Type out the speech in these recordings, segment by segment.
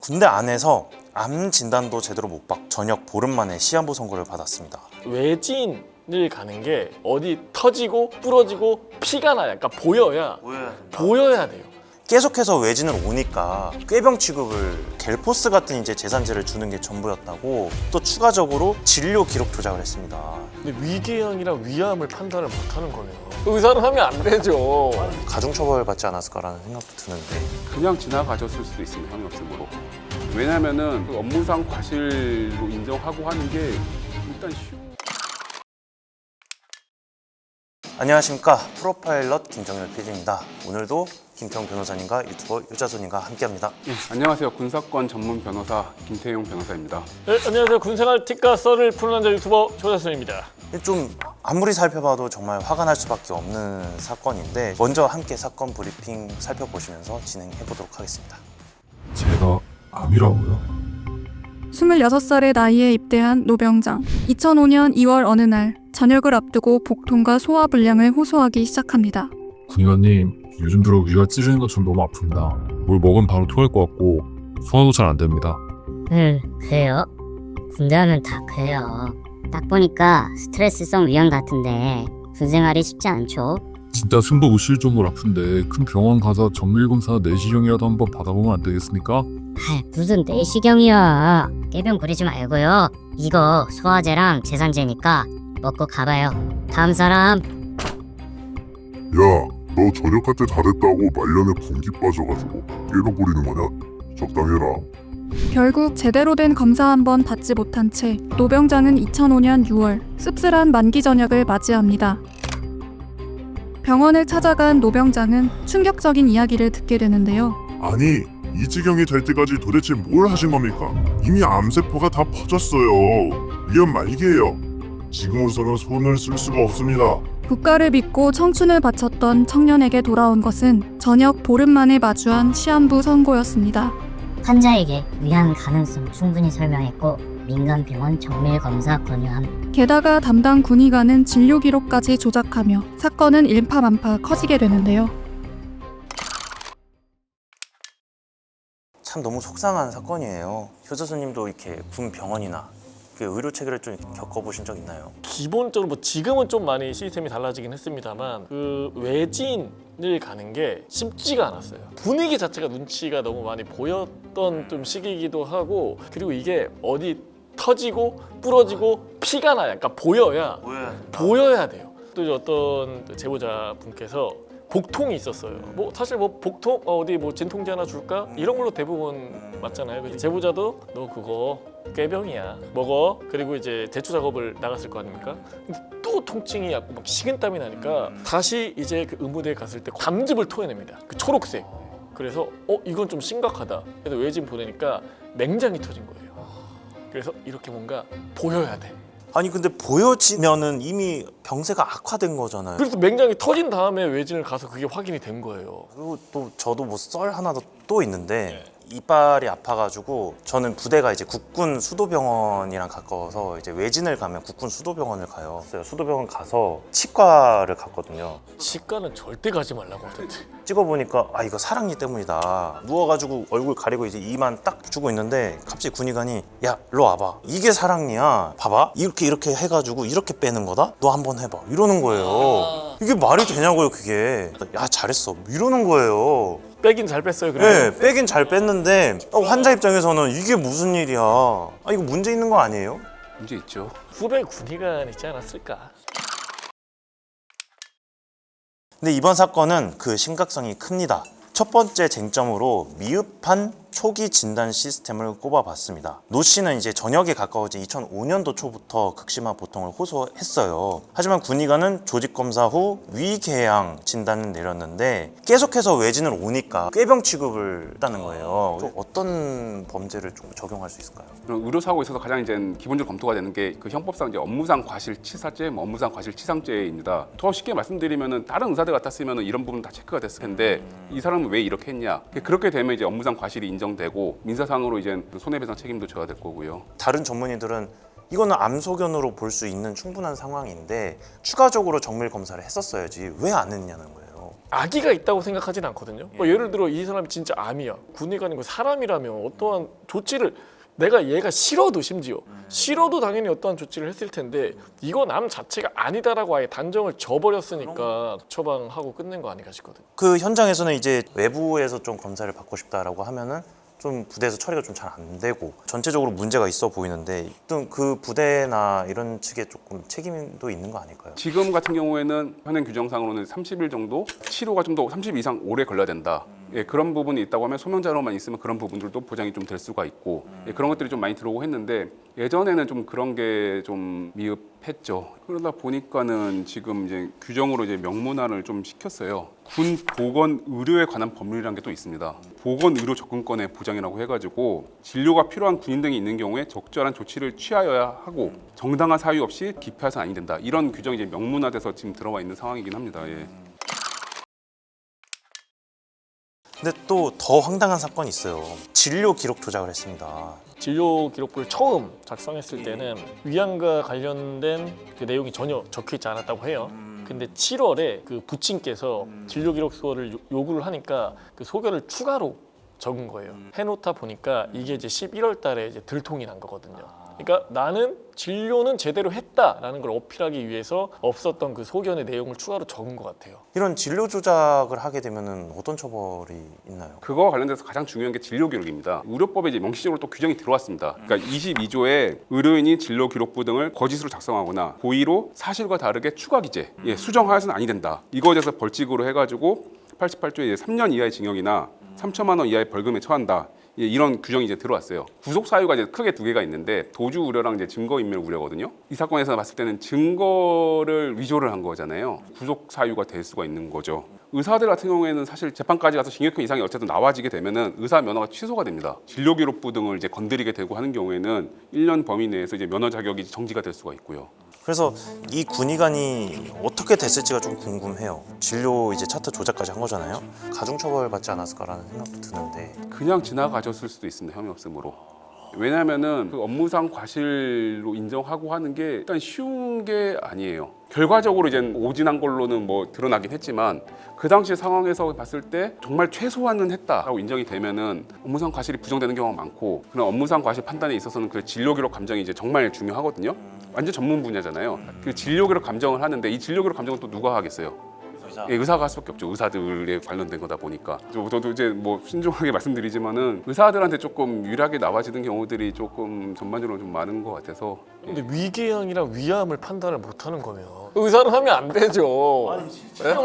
군대 안에서 암 진단도 제대로 못 받고 저녁 보름 만에 시한부 선고를 받았습니다. 외진을 가는 게 어디 터지고 부러지고 피가 나야, 그러니까 보여야 돼요. 계속해서 외진을 오니까 꾀병 취급을 갤포스 같은 이제 재산제를 주는 게 전부였다고, 또 추가적으로 진료 기록 조작을 했습니다. 근데 위궤양이랑 위암을 판단을 못하는 거네요. 의사는 하면 안 되죠. 가중처벌 받지 않았을까라는 생각도 드는데, 그냥 지나가졌을 수도 있습니다. 형이 없으므로. 왜냐면은 그 업무상 과실로 인정하고 하는 게 일단 쉬운. 안녕하십니까, 프로파일럿 김정열 PD입니다. 오늘도 김태용 변호사님과 유튜버 유자손님과 함께합니다. 안녕하세요. 군사권 전문 변호사 김태용 변호사입니다. 네, 안녕하세요. 군생활 틱과 썰을 푸는 남자 유튜버 조자순입니다. 좀 아무리 살펴봐도 정말 화가 날 수밖에 없는 사건인데, 먼저 함께 사건 브리핑 살펴보시면서 진행해 보도록 하겠습니다. 제가 암이라고요? 26살의 나이에 입대한 노병장. 2005년 2월 어느 날 저녁을 앞두고 복통과 소화불량을 호소하기 시작합니다. 군의관님, 요즘 들어 위가 찌르는 것처럼 너무 아픕니다. 뭘 먹으면 바로 토할 것 같고 소화도 잘 안 됩니다. 그래요? 군대 하면 다 그래요. 딱 보니까 스트레스성 위암 같은데 군생활이 쉽지 않죠? 진짜 숨도 못 쉴 정도로 아픈데 큰 병원 가서 정밀검사 내시경이라도 한번 받아보면 안 되겠습니까? 무슨 내시경이야. 꾀병 부리지 말고요. 이거 소화제랑 제산제니까 먹고 가봐요. 다음 사람. 야, 너 저녁할 때 잘했다고 말년에 분기 빠져가지고 깨병 부리는 거냐? 적당해라. 결국 제대로 된 검사 한 번 받지 못한 채 노병장은 2005년 6월 씁쓸한 만기 전역을 맞이합니다. 병원을 찾아간 노병장은 충격적인 이야기를 듣게 되는데요. 아니, 이 지경이 될 때까지 도대체 뭘 하신 겁니까? 이미 암세포가 다 퍼졌어요. 위험 말기예요. 지금으로서는 손을 쓸 수가 없습니다. 국가를 믿고 청춘을 바쳤던 청년에게 돌아온 것은 저녁 보름 만에 마주한 시한부 선고였습니다. 환자에게 위암 가능성 충분히 설명했고 민간병원 정밀검사 권유함. 게다가 담당 군의관은 진료 기록까지 조작하며 사건은 일파만파 커지게 되는데요. 참 너무 속상한 사건이에요. 효자손님도 이렇게 군 병원이나 의료 체계를 좀 겪어보신 적 있나요? 기본적으로 뭐 지금은 좀 많이 시스템이 달라지긴 했습니다만 그 외진을 가는 게 쉽지가 않았어요. 분위기 자체가 눈치가 너무 많이 보였던 좀 시기이기도 하고, 그리고 이게 어디 터지고 부러지고 피가 나야, 그러니까 보여야 돼요. 또 이제 어떤 제보자 분께서 복통이 있었어요. 뭐 사실 뭐 복통 어디 뭐 진통제 하나 줄까 이런 걸로 대부분 맞잖아요. 근데 제보자도 너 그거 꾀병이야 먹어. 그리고 이제 제초 작업을 나갔을 거 아닙니까? 근데 또 통증이 약고 막 식은땀이 나니까 다시 이제 그 의무대에 갔을 때 담즙을 토해냅니다. 그 초록색. 그래서 이건 좀 심각하다. 그래서 외진 보내니까 맹장이 터진 거예요. 그래서 이렇게 뭔가 보여야 돼. 아니 근데 보여지면은 이미 병세가 악화된 거잖아요. 그래서 맹장이 터진 다음에 외진을 가서 그게 확인이 된 거예요. 그리고 또 저도 뭐 썰 하나 또 있는데, 이빨이 아파가지고 저는 부대가 이제 국군 수도병원이랑 가까워서 이제 외진을 가면 국군 수도병원을 가요. 수도병원 가서 치과를 갔거든요. 치과는 절대 가지 말라고 하던데. 찍어보니까 이거 사랑니 때문이다. 누워가지고 얼굴 가리고 이제 이만 딱 주고 있는데 갑자기 군의관이 야 일로 와봐, 이게 사랑니야, 봐봐 이렇게 해가지고 이렇게 빼는 거다, 너 한번 해봐 이러는 거예요. 이게 말이 되냐고요. 그게 야 잘했어 이러는 거예요. 빼긴 잘 뺐어요. 네, 빼긴 잘 뺐는데 환자 입장에서는 이게 무슨 일이야, 이거 문제 있는 거 아니에요? 문제 있죠. 후배 군의관 있지 않았을까? 근데 이번 사건은 그 심각성이 큽니다. 첫 번째 쟁점으로 미흡한 초기 진단 시스템을 꼽아봤습니다. 노 씨는 이제 전역에 가까워진 2005년도 초부터 극심한 보통을 호소했어요. 하지만 군의관은 조직 검사 후 위궤양 진단을 내렸는데 계속해서 외진을 오니까 꾀병 취급을 했다는 거예요. 또 어떤 범죄를 좀 적용할 수 있을까요? 의료 사고에 있어서 가장 이제 기본적으로 검토가 되는 게 그 형법상 이제 업무상 과실치사죄, 업무상 과실치상죄입니다. 더 쉽게 말씀드리면은 다른 의사들 같았으면은 이런 부분 다 체크가 됐을 텐데 이 사람은 왜 이렇게 했냐? 그렇게 되면 이제 업무상 과실이 인정되고 민사상으로 이제 손해배상 책임도 져야 될 거고요. 다른 전문의들은 이거는 암소견으로 볼 수 있는 충분한 상황인데 추가적으로 정밀 검사를 했었어야지 왜 안 했냐는 거예요. 악의가 있다고 생각하진 않거든요. 뭐 예를 들어 이 사람이 진짜 암이야, 군의가 아니고 사람이라면 어떠한 조치를 내가 얘가 싫어도 심지어 싫어도 당연히 어떠한 조치를 했을 텐데 이건 암 자체가 아니다라고 아예 단정을 져버렸으니까 처방하고 끝낸 거 아닌가 싶거든요. 그 현장에서는 이제 외부에서 좀 검사를 받고 싶다라고 하면은 좀 부대에서 처리가 좀 잘 안 되고 전체적으로 문제가 있어 보이는데 좀 그 부대나 이런 측에 조금 책임도 있는 거 아닐까요? 지금 같은 경우에는 현행 규정상으로는 30일 정도 치료가 좀 더 30일 이상 오래 걸려야 된다. 예, 그런 부분이 있다고 하면 소명자료만 있으면 그런 부분들도 보장이 좀 될 수가 있고 예, 그런 것들이 좀 많이 들어오고 했는데 예전에는 좀 그런 게 좀 미흡했죠. 그러다 보니까는 지금 이제 규정으로 이제 명문화를 좀 시켰어요. 군 보건 의료에 관한 법률이라는 게 또 있습니다. 보건 의료 접근권의 보장이라고 해가지고 진료가 필요한 군인 등이 있는 경우에 적절한 조치를 취하여야 하고 정당한 사유 없이 기피해서는 아니 된다. 이런 규정이 이제 명문화돼서 지금 들어와 있는 상황이긴 합니다. 예. 근데 또 더 황당한 사건이 있어요. 진료 기록 조작을 했습니다. 진료 기록부를 처음 작성했을 때는 위암과 관련된 그 내용이 전혀 적혀 있지 않았다고 해요. 근데 7월에 그 부친께서 진료 기록서를 요구를 하니까 그 소견을 추가로 적은 거예요. 해놓다 보니까 이게 이제 11월 달에 이제 들통이 난 거거든요. 그러니까 나는 진료는 제대로 했다라는 걸 어필하기 위해서 없었던 그 소견의 내용을 추가로 적은 것 같아요. 이런 진료 조작을 하게 되면은 어떤 처벌이 있나요? 그거와 관련돼서 가장 중요한 게 진료 기록입니다. 의료법에 이제 명시적으로 또 규정이 들어왔습니다. 그러니까 22조에 의료인이 진료 기록부 등을 거짓으로 작성하거나 고의로 사실과 다르게 추가 기재, 수정하여서는 아니 된다. 이거에 대해서 벌칙으로 해가지고 88조에 3년 이하의 징역이나 3천만 원 이하의 벌금에 처한다. 이런 규정이 이제 들어왔어요. 구속 사유가 이제 크게 두 개가 있는데 도주 우려랑 이제 증거 인멸 우려거든요. 이 사건에서 봤을 때는 증거를 위조를 한 거잖아요. 구속 사유가 될 수가 있는 거죠. 의사들 같은 경우에는 사실 재판까지 가서 징역형 이상이 어쨌든 나와지게 되면은 의사 면허가 취소가 됩니다. 진료 기록부 등을 이제 건드리게 되고 하는 경우에는 1년 범위 내에서 이제 면허 자격이 정지가 될 수가 있고요. 그래서 이 군의관이 어떻게 됐을지가 좀 궁금해요. 진료 이제 차트 조작까지 한 거잖아요. 가중처벌 받지 않았을까라는 생각도 드는데 그냥 지나가졌을 수도 있습니다. 혐의 없음으로. 왜냐하면은 그 업무상 과실로 인정하고 하는 게 일단 쉬운 게 아니에요. 결과적으로 이제 오진한 걸로는 뭐 드러나긴 했지만 그 당시 상황에서 봤을 때 정말 최소한은 했다라고 인정이 되면은 업무상 과실이 부정되는 경우가 많고 그런 업무상 과실 판단에 있어서는 그 진료 기록 감정이 이제 정말 중요하거든요. 완전 전문 분야잖아요. 그 진료 기록 감정을 하는데 이 진료 기록 감정은 또 누가 하겠어요? 예, 의사가 할 수밖에 없죠. 의사들에 관련된 거다 보니까. 저도 이제 뭐 신중하게 말씀드리지만은 의사들한테 조금 유리하게 나와지는 경우들이 조금 전반적으로 좀 많은 것 같아서. 근데 위궤양이랑 위암을 판단을 못하는 거면 의사는 하면 안 되죠.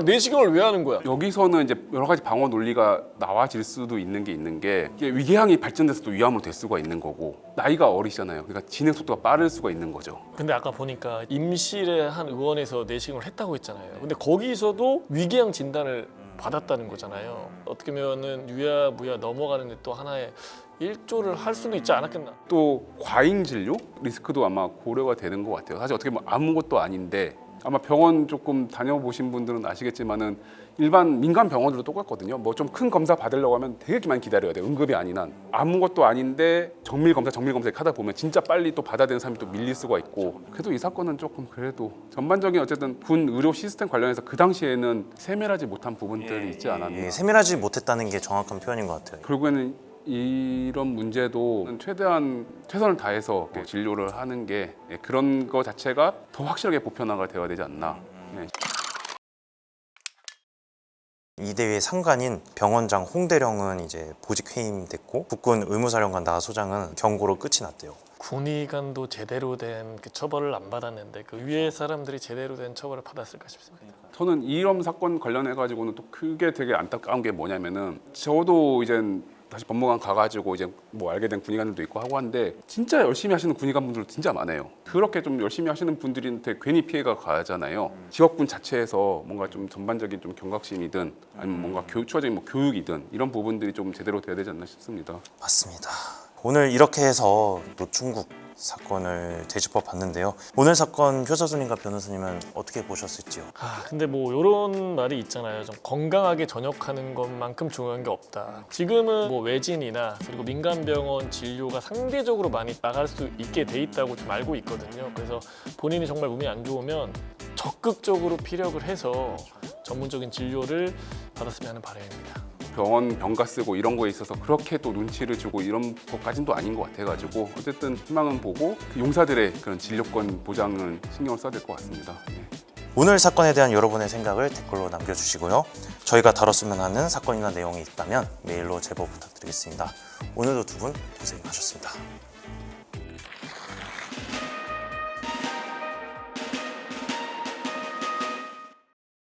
내시경을 왜 하는 거야? 여기서는 이제 여러 가지 방어 논리가 나와질 수도 있는 게 이게 위궤양이 발전돼서 또 위암으로 될 수가 있는 거고 나이가 어리잖아요. 그러니까 진행 속도가 빠를 수가 있는 거죠. 근데 아까 보니까 임실의 한 의원에서 내시경을 했다고 했잖아요. 근데 거기서도 위궤양 진단을 받았다는 거잖아요. 어떻게 보면은 유야 무야 넘어가는데 또 하나의 일조를 할 수는 있지 않았겠나. 또 과잉 진료 리스크도 아마 고려가 되는 것 같아요. 사실 어떻게 보면 아무것도 아닌데 아마 병원 조금 다녀보신 분들은 아시겠지만은 일반 민간 병원들도 똑같거든요. 뭐 좀 큰 검사 받으려고 하면 되게 많이 기다려야 돼요. 응급이 아닌 한. 아무것도 아닌데 정밀 검사 이렇게 하다 보면 진짜 빨리 또 받아야 되는 사람이 또 밀릴 수가 있고. 그래도 이 사건은 조금 그래도 전반적인 어쨌든 군 의료 시스템 관련해서 그 당시에는 세밀하지 못한 부분들이 있지 않았나. 예, 세밀하지 못했다는 게 정확한 표현인 것 같아요. 결국에는 이런 문제도 최대한 최선을 다해서 진료를 하는 게 그런 거 자체가 더 확실하게 보편화가 되어야 되지 않나. 네. 이 대회의 상관인 병원장 홍대령은 이제 보직 해임됐고 국군 의무사령관 나소장은 경고로 끝이 났대요. 군의관도 제대로 된 그 처벌을 안 받았는데 그 위에 사람들이 제대로 된 처벌을 받았을까 싶습니다. 저는 이런 사건 관련해 가지고는 또 그게 되게 안타까운 게 뭐냐면은 저도 이제 다시 법무관 가가지고 이제 뭐 알게 된 군의관들도 있고 하고 한데 진짜 열심히 하시는 군의관분들도 진짜 많아요. 그렇게 좀 열심히 하시는 분들한테 괜히 피해가 가잖아요. 직업군 자체에서 뭔가 좀 전반적인 좀 경각심이든 아니면 뭔가 추가적인 뭐 교육이든 이런 부분들이 좀 제대로 돼야 되지 않나 싶습니다. 맞습니다. 오늘 이렇게 해서 노충국 사건을 되짚어 봤는데요. 오늘 사건 효서수님과 변호사님은 어떻게 보셨을지요? 근데 뭐 이런 말이 있잖아요. 좀 건강하게 전역하는 것만큼 중요한 게 없다. 지금은 뭐 외진이나 그리고 민간병원 진료가 상대적으로 많이 나갈 수 있게 돼 있다고 좀 알고 있거든요. 그래서 본인이 정말 몸이 안 좋으면 적극적으로 피력을 해서 전문적인 진료를 받았으면 하는 바람입니다. 병원 병가 쓰고 이런 거에 있어서 그렇게 또 눈치를 주고 이런 것까지는 또 아닌 것 같아가지고 어쨌든 희망은 보고 그 용사들의 그런 진료권 보장은 신경을 써야 될 것 같습니다. 네. 오늘 사건에 대한 여러분의 생각을 댓글로 남겨주시고요. 저희가 다뤘으면 하는 사건이나 내용이 있다면 메일로 제보 부탁드리겠습니다. 오늘도 두 분 고생하셨습니다.